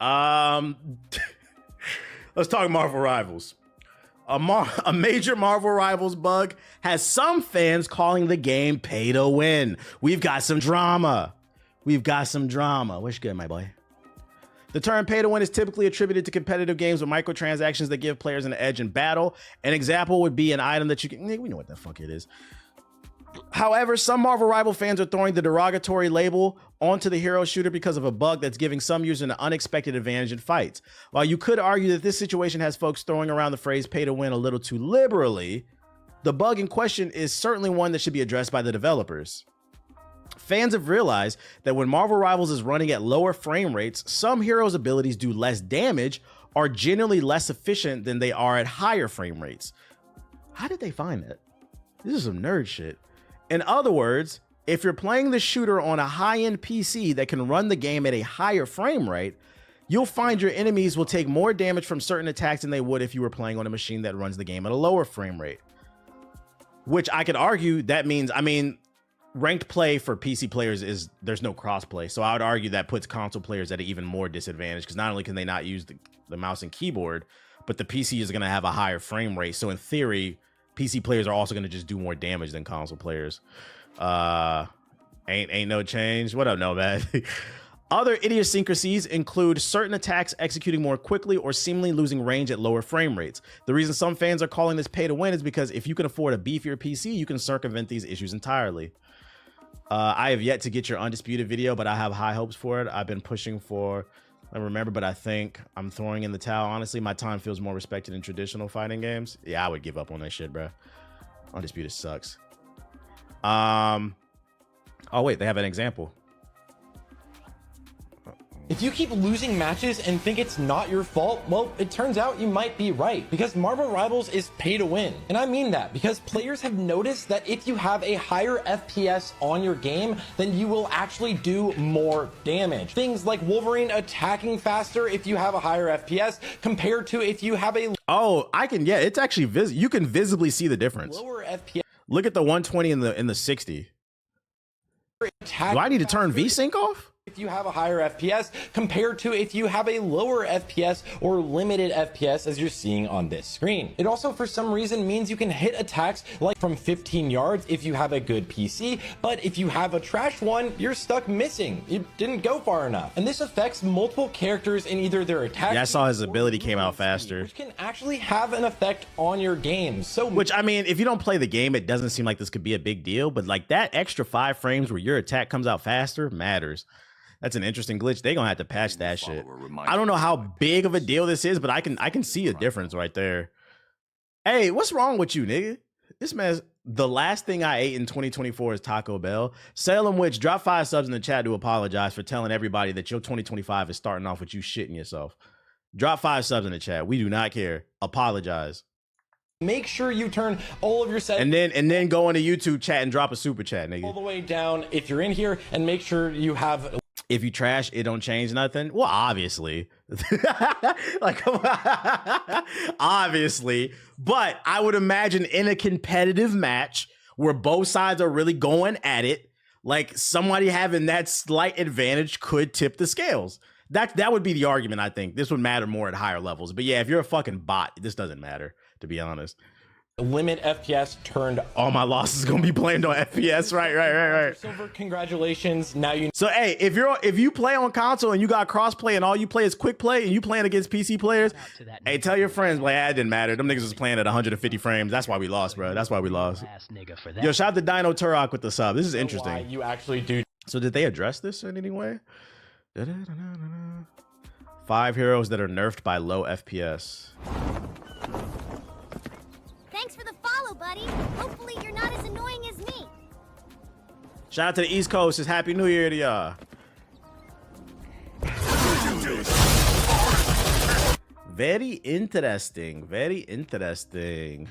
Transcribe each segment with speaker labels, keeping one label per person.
Speaker 1: Let's talk Marvel Rivals. A major Marvel Rivals bug has some fans calling the game pay to win. We've got some drama. What's good, my boy? The term pay to win is typically attributed to competitive games with microtransactions that give players an edge in battle. An example would be an item that you can, we know what the fuck it is. However, some Marvel Rival fans are throwing the derogatory label onto the hero shooter because of a bug that's giving some users an unexpected advantage in fights. While you could argue that this situation has folks throwing around the phrase pay to win a little too liberally, the bug in question is certainly one that should be addressed by the developers. Fans have realized that when Marvel Rivals is running at lower frame rates, some heroes' abilities do less damage, are generally less efficient than they are at higher frame rates. How did they find that? This is some nerd shit. In other words, if you're playing the shooter on a high-end PC that can run the game at a higher frame rate, you'll find your enemies will take more damage from certain attacks than they would if you were playing on a machine that runs the game at a lower frame rate. Which I could argue that means, ranked play for PC players is there's no crossplay. So I would argue that puts console players at an even more disadvantage because not only can they not use the mouse and keyboard, but the PC is going to have a higher frame rate. So in theory, PC players are also going to just do more damage than console players. Ain't no change. What up, Nomad? Other idiosyncrasies include certain attacks executing more quickly or seemingly losing range at lower frame rates. The reason some fans are calling this pay to win is because if you can afford a beefier PC, you can circumvent these issues entirely. I have yet to get your Undisputed video, but I have high hopes for it. I've been pushing for, I remember, but I think I'm throwing in the towel. Honestly, my time feels more respected in traditional fighting games. Yeah, I would give up on that shit, bro. Undisputed sucks. Oh wait, they have an example.
Speaker 2: If you keep losing matches and think it's not your fault, well, it turns out you might be right, because Marvel Rivals is pay to win. And I mean that because players have noticed that if you have a higher FPS on your game, then you will actually do more damage. Things like Wolverine attacking faster if you have a higher FPS compared to if you have a
Speaker 1: yeah, it's actually you can visibly see the difference.
Speaker 2: Lower FPS.
Speaker 1: Look at the 120 and the 60. Do I need to turn VSync off?
Speaker 2: If you have a higher FPS compared to if you have a lower FPS or limited FPS as you're seeing on this screen. It also for some reason means you can hit attacks like from 15 yards if you have a good PC, but if you have a trash one, you're stuck missing. It didn't go far enough. And this affects multiple characters in either their attack.
Speaker 1: Yeah, I saw his ability came out faster.
Speaker 2: Which can actually have an effect on your game. So
Speaker 1: which, I mean, if you don't play the game, it doesn't seem like this could be a big deal, but like that extra 5 frames where your attack comes out faster matters. That's an interesting glitch. They're gonna have to patch that shit. I don't know how big of a deal this is, but I can see a difference right there. Hey, what's wrong with you, nigga? This man's the last thing I ate in 2024 is Taco Bell. Salem Witch, drop 5 subs in the chat to apologize for telling everybody that your 2025 is starting off with you shitting yourself. Drop 5 subs in the chat. We do not care. Apologize.
Speaker 2: Make sure you turn all of your settings
Speaker 1: and then go into YouTube chat and drop a super chat, nigga.
Speaker 2: All the way down if you're in here, and make sure you have.
Speaker 1: If you trash, it don't change nothing. Well, obviously, like obviously, but I would imagine in a competitive match where both sides are really going at it, like somebody having that slight advantage could tip the scales. That would be the argument. I think this would matter more at higher levels. But yeah, if you're a fucking bot, this doesn't matter, to be honest.
Speaker 2: Limit FPS turned.
Speaker 1: All my losses gonna be blamed on FPS. Right.
Speaker 2: Silver, congratulations. Now you.
Speaker 1: So hey, if you play on console and you got crossplay and all you play is quick play and you playing against PC players, hey, tell your friends, like, it didn't matter. Them niggas was playing at 150 frames. That's why we lost, bro. That's why we lost. Yo, shout out to Dino Turok with the sub. This is interesting.
Speaker 2: You actually do.
Speaker 1: So did they address this in any way? 5 heroes that are nerfed by low FPS.
Speaker 3: Thanks for the follow, buddy. Hopefully you're not as annoying as me.
Speaker 1: Shout out to the East Coast. It's Happy New Year to y'all. Very interesting. Very interesting.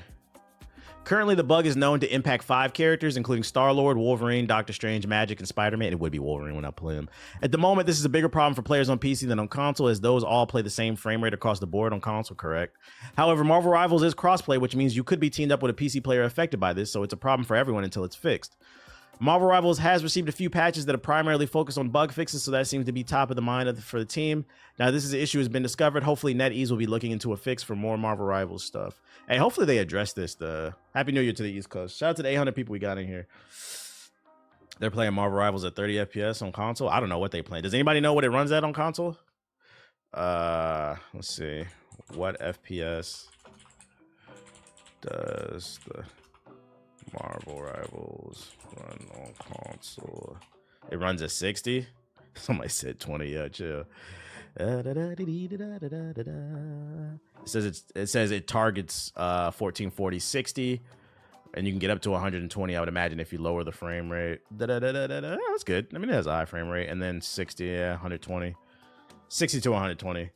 Speaker 1: Currently, the bug is known to impact 5 characters, including Star-Lord, Wolverine, Doctor Strange, Magic, and Spider-Man. It would be Wolverine when I play him. At the moment, this is a bigger problem for players on PC than on console, as those all play the same frame rate across the board on console, correct? However, Marvel Rivals is crossplay, which means you could be teamed up with a PC player affected by this, so it's a problem for everyone until it's fixed. Marvel Rivals has received a few patches that are primarily focused on bug fixes, so that seems to be top of the mind for the team. Now, this is an issue has been discovered. Hopefully, NetEase will be looking into a fix for more Marvel Rivals stuff. Hey, hopefully they address this. Happy New Year to the East Coast. Shout out to the 800 people we got in here. They're playing Marvel Rivals at 30 FPS on console. I don't know what they play. Does anybody know what it runs at on console? Let's see. What FPS does the Marvel Rivals run on console? It runs at 60. Somebody said 20. Yeah, chill. It says it targets 1440 60, and you can get up to 120. I would imagine if you lower the frame rate. That's good. I mean, it has a high frame rate, and then 60, yeah, 120, 60 to 120.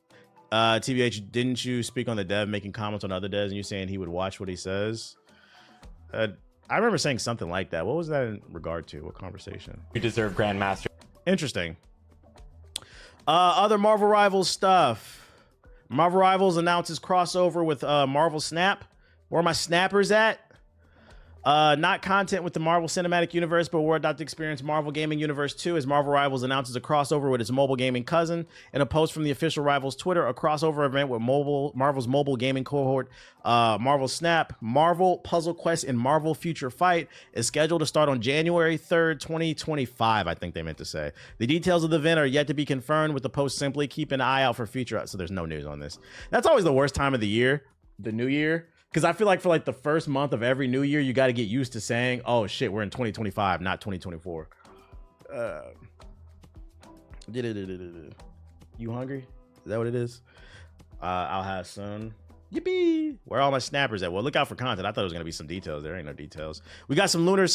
Speaker 1: TBH, didn't you speak on the dev making comments on other devs and you saying he would watch what he says? I remember saying something like that. What was that in regard to? What conversation?
Speaker 2: You deserve Grandmaster.
Speaker 1: Interesting. Other Marvel Rivals stuff. Marvel Rivals announces crossover with Marvel Snap. Where are my snappers at? Not content with the Marvel Cinematic Universe, but we're about to experience Marvel Gaming Universe 2 as Marvel Rivals announces a crossover with its mobile gaming cousin. In a post from the official Rivals Twitter, a crossover event with Marvel's mobile gaming cohort, Marvel Snap, Marvel Puzzle Quest, and Marvel Future Fight is scheduled to start on January 3rd, 2025, I think they meant to say. The details of the event are yet to be confirmed, with the post simply keep an eye out for future. So there's no news on this. That's always the worst time of the year, the new year. Because I feel like for like the first month of every new year, you got to get used to saying, oh shit, we're in 2025, not 2024. You hungry? Is that what it is? I'll have some. Yippee! Where are all my snappers at? Well, look out for content. I thought it was going to be some details. There ain't no details. We got some Lunar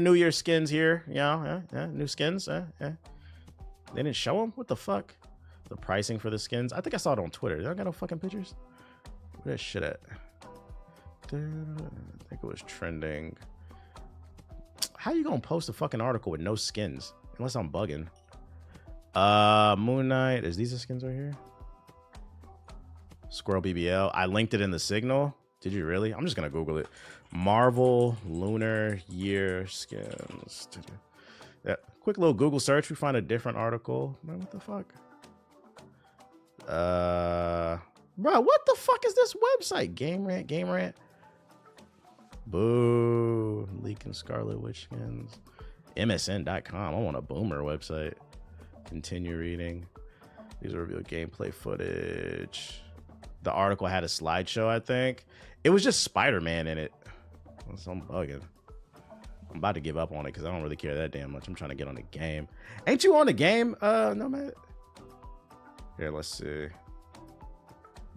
Speaker 1: New Year skins here. Yeah, new skins. They didn't show them? What the fuck? The pricing for the skins? I think I saw it on Twitter. They don't got no fucking pictures? Where that shit at? I think it was trending. How you gonna post a fucking article with no skins? Unless I'm bugging. Moon Knight. Is these the skins right here? Squirrel BBL. I linked it in the signal. Did you really? I'm just gonna Google it. Marvel Lunar Year skins. Yeah, quick little Google search. We find a different article. Man, what the fuck? Bro, what the fuck is this website? Game Rant. Boo. Leaking Scarlet Witch skins. MSN.com. I want a boomer website. Continue reading. These are revealed gameplay footage. The article had a slideshow, I think. It was just Spider-Man in it. So I'm bugging. I'm about to give up on it because I don't really care that damn much. I'm trying to get on the game. Ain't you on the game, Nomad? Here, let's see.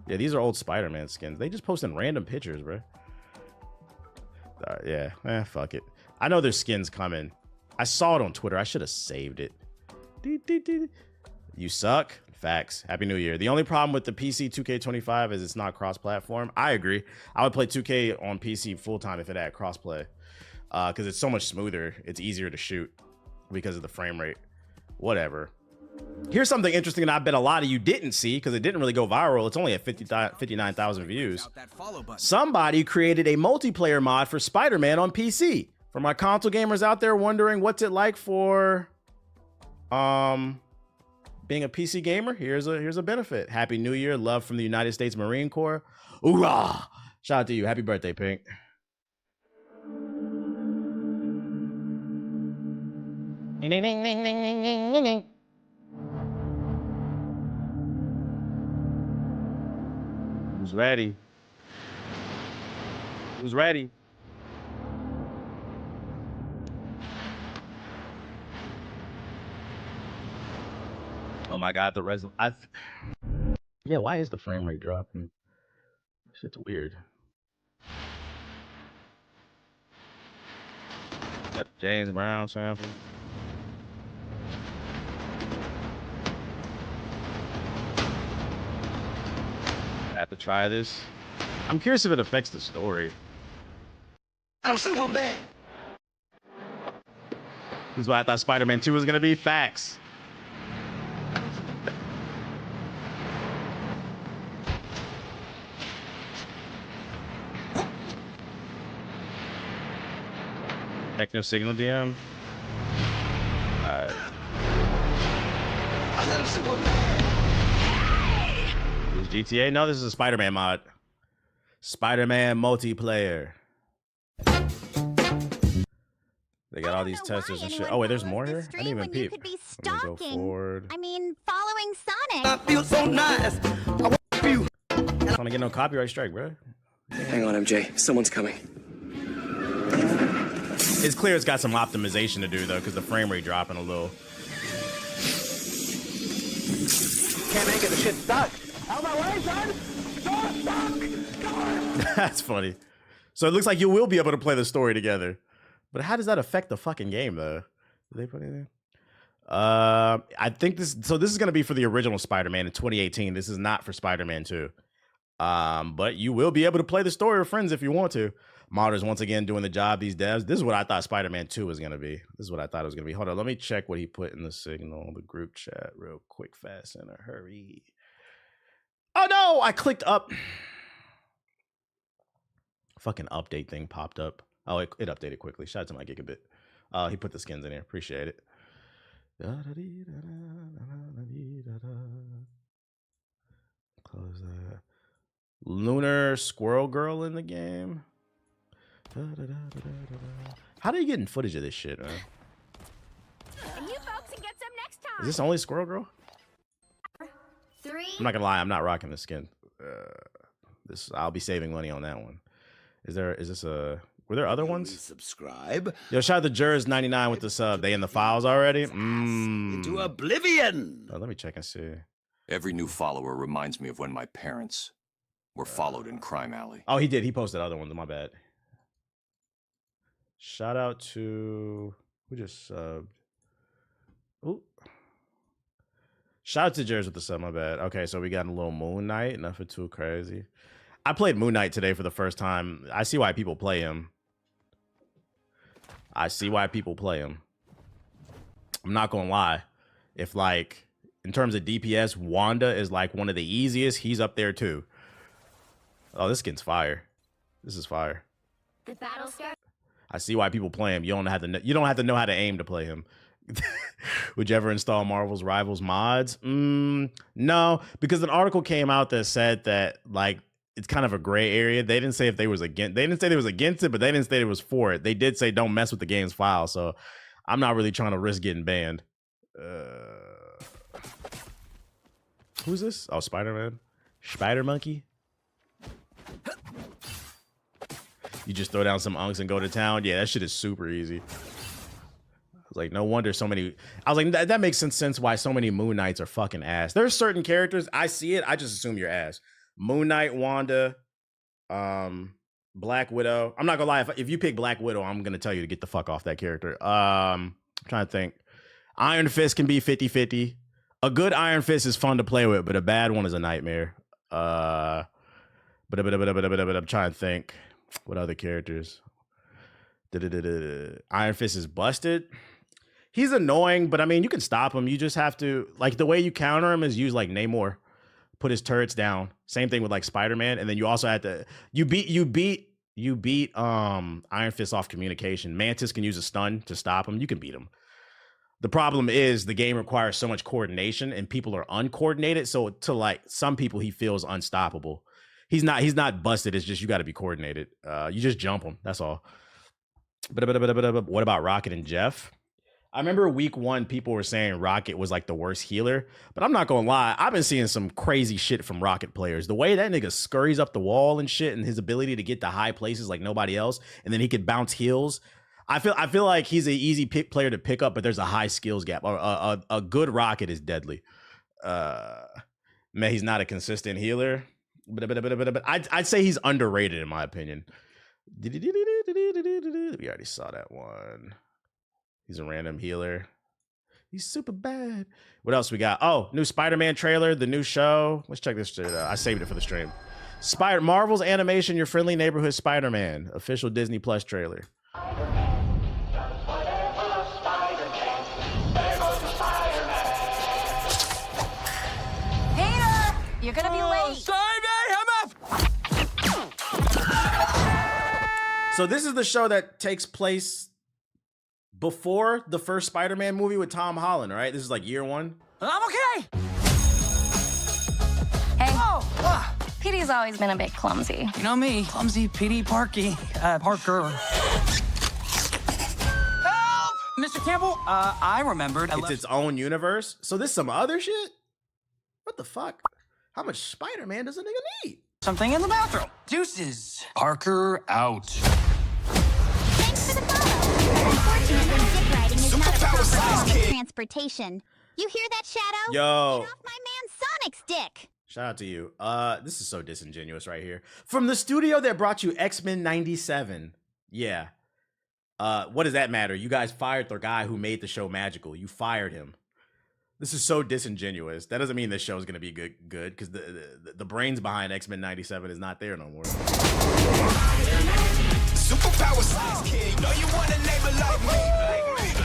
Speaker 1: Yeah, these are old Spider-Man skins. They just posting random pictures, bro. Yeah, fuck it. I know there's skins coming. I saw it on Twitter. I should have saved it. You suck. Facts. Happy New Year. The only problem with the PC 2K25 is it's not cross-platform. I agree. I would play 2K on PC full-time if it had cross-play. Because it's so much smoother. It's easier to shoot because of the frame rate. Whatever. Here's something interesting that I bet a lot of you didn't see because it didn't really go viral. It's only at 59,000 views. Somebody created a multiplayer mod for Spider-Man on PC. For my console gamers out there wondering what's it like for being a PC gamer, here's a benefit. Happy New Year. Love from the United States Marine Corps. Hoorah! Shout out to you. Happy birthday, Pink. Who's ready? Who's ready? Oh my God, the resolution. Yeah, why is the frame rate dropping? Shit's weird. Got James Brown sample. I have to try this. I'm curious if it affects the story. I'm super bad. This is what I thought Spider-Man 2 was gonna be. Facts. Techno Signal DM. Is GTA? No, this is a Spider-Man mod. Spider-Man multiplayer. They got all these testers and shit. Oh wait, there's more here? I didn't even peep.
Speaker 3: Could be
Speaker 1: Let me go
Speaker 3: stalking.
Speaker 1: forward.
Speaker 3: I mean, following Sonic.
Speaker 4: I feel so nice. I want you.
Speaker 1: I don't want to get no copyright strike, bro.
Speaker 5: Hang on, MJ. Someone's coming.
Speaker 1: It's clear it's got some optimization to do though, because the frame rate dropping a little.
Speaker 4: Can't make it. The shit's stuck. Out my way, son. Stuck.
Speaker 1: That's funny. So it looks like you will be able to play the story together. But how does that affect the fucking game though? Did they put it in? I think this is gonna be for the original Spider-Man in 2018. This is not for Spider-Man 2. But you will be able to play the story with friends if you want to. Modders once again doing the job, these devs. This is what I thought Spider-Man 2 was gonna be. This is what I thought it was gonna be. Hold on, let me check what he put in the signal, the group chat, real quick, fast, in a hurry. Oh no, I clicked up. Fucking update thing popped up. Oh, it updated quickly. Shout out to my gigabit. He put the skins in here. Appreciate it. Close that. Lunar Squirrel Girl in the game. How are you getting footage of this shit, man?
Speaker 3: And you folks can get some next time.
Speaker 1: Is this only Squirrel Girl?
Speaker 3: 3.
Speaker 1: I'm not gonna lie, I'm not rocking the skin. I'll be saving money on that one. Were there other ones?
Speaker 4: Subscribe.
Speaker 1: Yo, shout out to Jers99 with the sub. They in the files already?
Speaker 4: Into oblivion.
Speaker 1: Oh, let me check and see.
Speaker 6: Every new follower reminds me of when my parents were followed in Crime Alley.
Speaker 1: Oh, he did. He posted other ones. My bad. Shout out to who just subbed. Ooh. Shout out to Jers with the sub. My bad. Okay, so we got a little Moon Knight. Nothing too crazy. I played Moon Knight today for the first time. I see why people play him. I'm not gonna lie. If like in terms of DPS, Wanda is like one of the easiest. He's up there too. Oh, this skin's fire. This is fire.
Speaker 3: The battle start.
Speaker 1: I see why people play him. You don't have to know how to aim to play him. Would you ever install Marvel's Rivals mods? No, because an article came out that said that like it's kind of a gray area. They didn't say if they was against. They didn't say they was against it, but they didn't say it was for it. They did say don't mess with the game's file. So I'm not really trying to risk getting banned. Who's this? Oh, Spider-Man, Spider Monkey. You just throw down some unks and go to town. Yeah, that shit is super easy. I was like, no wonder so many. I was like, that makes sense why so many Moon Knights are fucking ass. There's certain characters I see it, I just assume you're ass. Moon Knight, Wanda, Black Widow. I'm not gonna lie, if you pick Black Widow, I'm gonna tell you to get the fuck off that character. I'm trying to think. Iron Fist can be 50-50. A good Iron Fist is fun to play with, but a bad one is a nightmare. But I'm trying to think. What other characters? Iron Fist is busted. He's annoying, but I mean, you can stop him. You just have to, like, the way you counter him is use like Namor. Put his turrets down. Same thing with like Spider-Man, and then you also have to you beat Iron Fist off communication. Mantis can use a stun to stop him. You can beat him. The problem is the game requires so much coordination, and people are uncoordinated. So to like some people, he feels unstoppable. He's not busted. It's just you got to be coordinated. You just jump him. That's all. But what about Rocket and Jeff? I remember week 1, people were saying Rocket was like the worst healer, but I'm not gonna lie, I've been seeing some crazy shit from Rocket players. The way that nigga scurries up the wall and shit, and his ability to get to high places like nobody else, and then he could bounce heals. I feel like he's an easy player to pick up, but there's a high skills gap. A good Rocket is deadly. Man, he's not a consistent healer, but I'd say he's underrated in my opinion. We already saw that one. He's a random healer. He's super bad. What else we got? Oh, new Spider-Man trailer, the new show. Let's check this shit out. I saved it for the stream. Marvel's Animation, Your Friendly Neighborhood Spider-Man. Official Disney Plus trailer.
Speaker 3: Peter, you're gonna be late.
Speaker 1: So this is the show that takes place before the first Spider-Man movie with Tom Holland, right? This is like year 1.
Speaker 4: I'm okay.
Speaker 7: Hey,
Speaker 4: Oh,
Speaker 7: PD's always been a bit clumsy.
Speaker 4: you know me, clumsy PD Parker. Help! Mr. Campbell, I remembered. I
Speaker 1: It's
Speaker 4: left
Speaker 1: its own universe. So this some other shit? What the fuck? How much Spider-Man does a nigga need?
Speaker 4: something in the bathroom. Deuces. Parker out.
Speaker 3: Thanks for the follow. Unfortunately, dick riding is not a proper form of transportation. You hear that, Shadow?
Speaker 1: Yo.
Speaker 3: Get off my man Sonic's dick.
Speaker 1: Shout out to you. This is so disingenuous right here. From the studio that brought you X-Men 97. Yeah. What does that matter? You guys fired the guy who made the show magical. You fired him. This is so disingenuous. That doesn't mean this show is gonna be good because the brains behind X-Men 97 is not there no more.
Speaker 8: Superpower size kid, know you want a neighbor like me.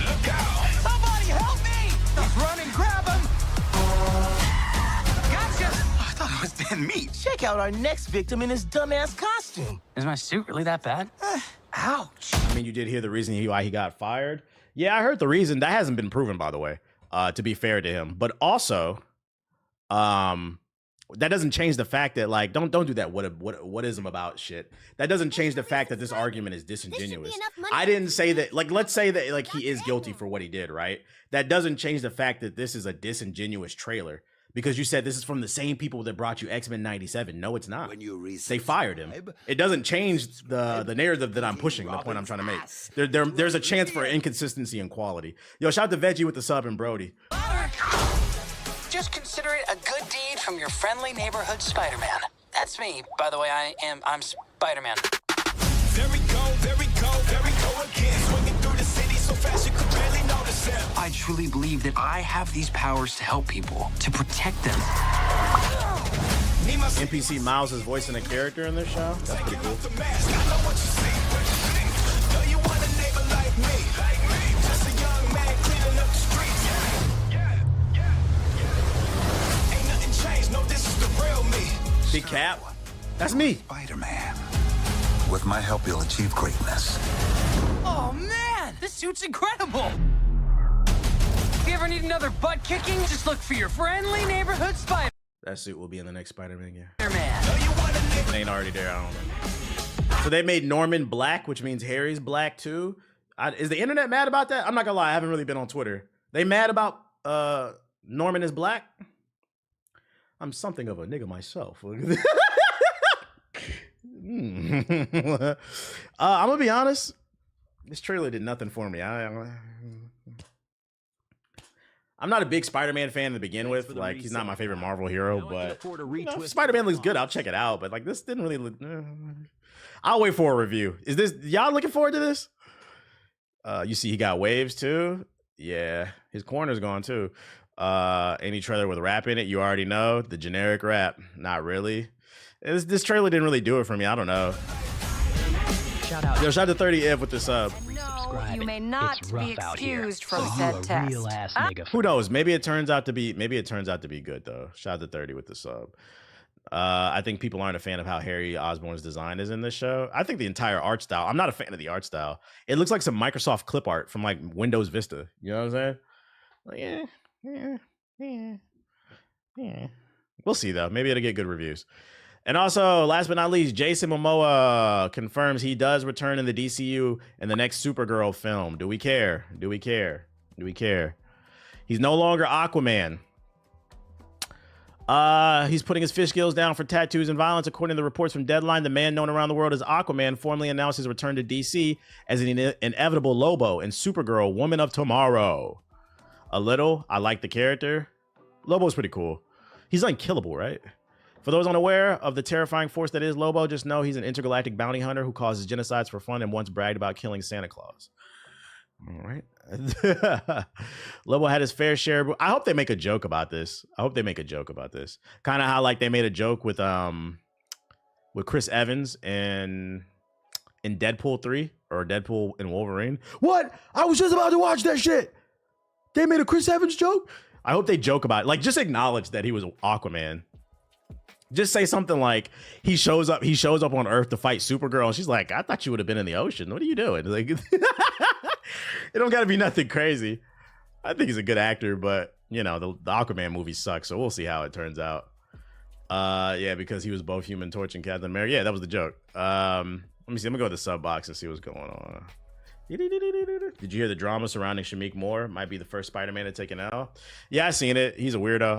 Speaker 8: Look out.
Speaker 4: Somebody help me! He's running, grab him! Gotcha!
Speaker 8: I thought it was dead meat. Check out our next victim in his dumbass costume.
Speaker 4: Is my suit really that bad?
Speaker 8: Ouch.
Speaker 1: I mean, you did hear the reason why he got fired. Yeah, I heard the reason. That hasn't been proven, by the way. To be fair to him, but also, that doesn't change the fact that like don't do that whatism about shit. That doesn't change the fact that this argument is disingenuous.
Speaker 3: enough money
Speaker 1: I
Speaker 3: for
Speaker 1: didn't say that. Like, let's say that like he is guilty for what he did, right? That doesn't change the fact that this is a disingenuous trailer because you said this is from the same people that brought you X-Men 97. No, it's not. They fired him. It doesn't change the narrative that I'm pushing. The point I'm trying to make. There's a chance for inconsistency in quality. Yo, shout out to Veggie with the sub and Brody.
Speaker 4: Just consider it a good deed from your friendly neighborhood Spider-Man. That's me, by the way. I'm Spider-Man.
Speaker 8: There we go again. Swinging through the city so fast you could barely notice him.
Speaker 4: I truly believe that I have these powers to help people, to protect them.
Speaker 8: Need my
Speaker 1: NPC Miles is voicing a character in this show. That's pretty cool.
Speaker 8: the mask. I know what you see. Know you want a neighbor like me. Just a young man cleaning up the streets. Ain't nothing changed. No, this is the real me.
Speaker 1: Big Cap. That's me.
Speaker 9: Spider-Man. With my help, you'll achieve greatness.
Speaker 4: Oh man, this suit's incredible. If you ever need another butt kicking, just look for your friendly neighborhood Spider-Man.
Speaker 1: That suit will be in the next Spider-Man game.
Speaker 4: Man.
Speaker 1: It ain't already there. I don't know. So they made Norman black, which means Harry's black too. Is the internet mad about that? I'm not gonna lie. I haven't really been on Twitter. They mad about Norman is black? I'm something of a nigga myself. I'm gonna be honest. This trailer did nothing for me. I'm not a big Spider-Man fan to begin with. Like, he's not my favorite Marvel hero, but if Spider-Man looks good, I'll check it out. But like, this didn't really look. I'll wait for a review. Is this y'all looking forward to this? You see, he got waves too. Yeah, his corner's gone too. Any trailer with rap in it, you already know the generic rap. Not really. This trailer didn't really do it for me. I don't know.
Speaker 10: Shout out.
Speaker 1: Yo, shout out to 30 Ev with the sub.
Speaker 7: No, you may not be excused from said test.
Speaker 10: Real ass nigga.
Speaker 1: Who knows? Maybe it turns out to be good though. Shout out to 30 with the sub. I think people aren't a fan of how Harry Osborn's design is in this show. I think the entire art style. I'm not a fan of the art style. It looks like some Microsoft clip art from like Windows Vista. You know what I'm saying? Like, yeah. We'll see though. Maybe it'll get good reviews. And also, last but not least, Jason Momoa confirms he does return in the DCU in the next Supergirl film. Do we care? Do we care? Do we care? He's no longer Aquaman. He's putting his fish gills down for tattoos and violence. According to the reports from Deadline, the man known around the world as Aquaman formally announced his return to DC as an inevitable Lobo in Supergirl, Woman of Tomorrow. A little. I like the character. Lobo's pretty cool. He's unkillable, right? For those unaware of the terrifying force that is Lobo, just know he's an intergalactic bounty hunter who causes genocides for fun and once bragged about killing Santa Claus. All right. Lobo had his fair share. I hope they make a joke about this. Kind of how like they made a joke with Chris Evans in Deadpool 3 or Deadpool and Wolverine. What? I was just about to watch that shit. They made a Chris Evans joke? I hope they joke about it. Like, just acknowledge that he was Aquaman. Just say something like he shows up on Earth to fight Supergirl. And she's like, I thought you would have been in the ocean. What are you doing? Like, it don't gotta be nothing crazy. I think he's a good actor, but you know, the Aquaman movie sucks, so we'll see how it turns out. Yeah, because he was both Human Torch and Captain America. Yeah, that was the joke. Let me see. I'm gonna go to the sub box and see what's going on. Did you hear the drama surrounding Shamik Moore? Might be the first Spider-Man to take an L. Yeah, I seen it. He's a weirdo.